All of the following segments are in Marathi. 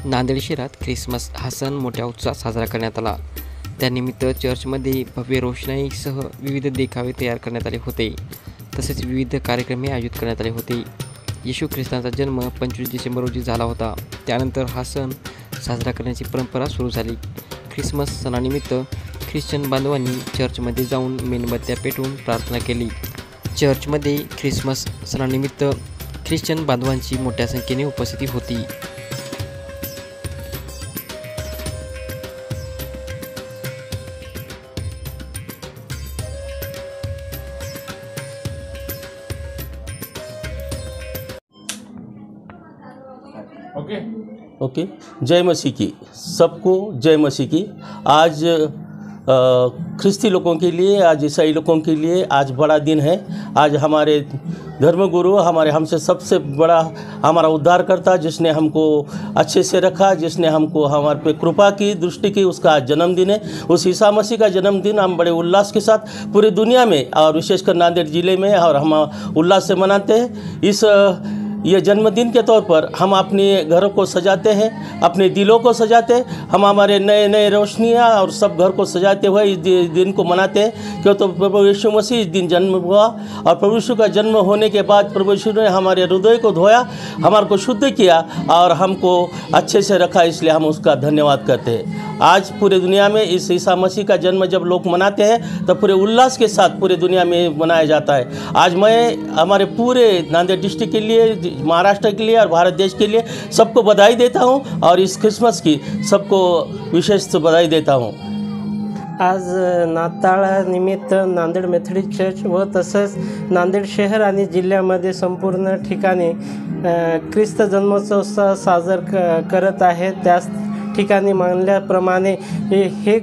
नांदेड शहरात ख्रिसमस हा सण मोठ्या उत्साहात साजरा करण्यात आला। त्यानिमित्त चर्चमध्ये भव्य रोषणाईसह विविध देखावे तयार करण्यात आले होते। तसेच विविध कार्यक्रम आयोजित करण्यात आले होते। येशू ख्रिस्तांचा जन्म 25 डिसेंबर रोजी झाला होता। त्यानंतर हा सण साजरा करण्याची परंपरा सुरू झाली। ख्रिसमस सणानिमित्त ख्रिश्चन बांधवांनी चर्चमध्ये जाऊन मेणबत्त्या पेटवून प्रार्थना केली। चर्चमध्ये ख्रिसमस सणानिमित्त ख्रिश्चन बांधवांची मोठ्या संख्येने उपस्थिती होती। ओके जय मसीह की, सबको जय मसीह की। आज ख्रिस्ती लोगों के लिए, आज ईसाई लोगों के लिए आज बड़ा दिन है। आज हमारे धर्मगुरु, हमसे सबसे बड़ा हमारा उद्धारकर्ता, जिसने हमको अच्छे से रखा, जिसने हमको हमारे पे कृपा की, दृष्टि की, उसका आज जन्मदिन है। उस ईसा मसीह का जन्मदिन हम बड़े उल्लास के साथ पूरी दुनिया में और विशेषकर नांदेड़ ज़िले में और हम उल्लास से मनाते हैं। ये जन्मदिन के तौर पर हम अपने घरों को सजाते हैं, अपने दिलों को सजाते हैं। हम हमारे नए नए रोशनियाँ और सब घर को सजाते हुए इस दिन को मनाते हैं। क्यों तो प्रभु यीशु मसीह इस दिन जन्म हुआ और प्रभु यीशु का जन्म होने के बाद प्रभु यीशु ने हमारे हृदय को धोया, हमारे को शुद्ध किया और हमको अच्छे से रखा, इसलिए हम उसका धन्यवाद करते हैं। आज पूरे दुनिया में इस ईसा मसीह का जन्म जब लोग मनाते हैं तो पूरे उल्लास के साथ पूरे दुनिया में मनाया जाता है। आज मैं हमारे पूरे नांदेड़ डिस्ट्रिक्ट के लिए, महाराष्ट्र के लिए और भारत देश के लिए सबको बधाई देता हूं और इस क्रिसमस की सबको विशेष बधाई देता हूं। आज नाताळानिमित्त नांदेड मेथोडिस्ट चर्च व तसंच नांदेड शहर आणि जिल्ह्यामध्ये संपूर्ण ठिकाणी ख्रिस्त जन्मोत्सव साजरा करत आहे। त्याच ठिकाणी मानल्याप्रमाणे हे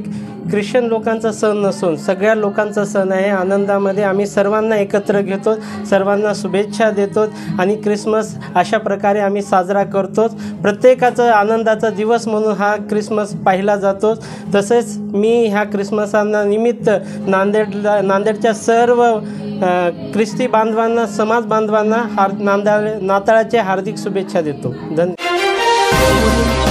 ख्रिश्चन लोकांचा सण नसून सगळ्या लोकांचा सण आहे। आनंदामध्ये आम्ही सर्वांना एकत्र घेतो, सर्वांना शुभेच्छा देतो आणि क्रिसमस अशा प्रकारे आम्ही साजरा करतो। प्रत्येकाचा आनंदाचा दिवस म्हणून हा क्रिसमस पाहिला जातो। तसेच मी ह्या क्रिसमसांना निमित्त नांदेडच्या सर्व ख्रिस्ती बांधवांना, समाज बांधवांना नाताळाच्या हार्दिक शुभेच्छा देतो। धन्यवाद।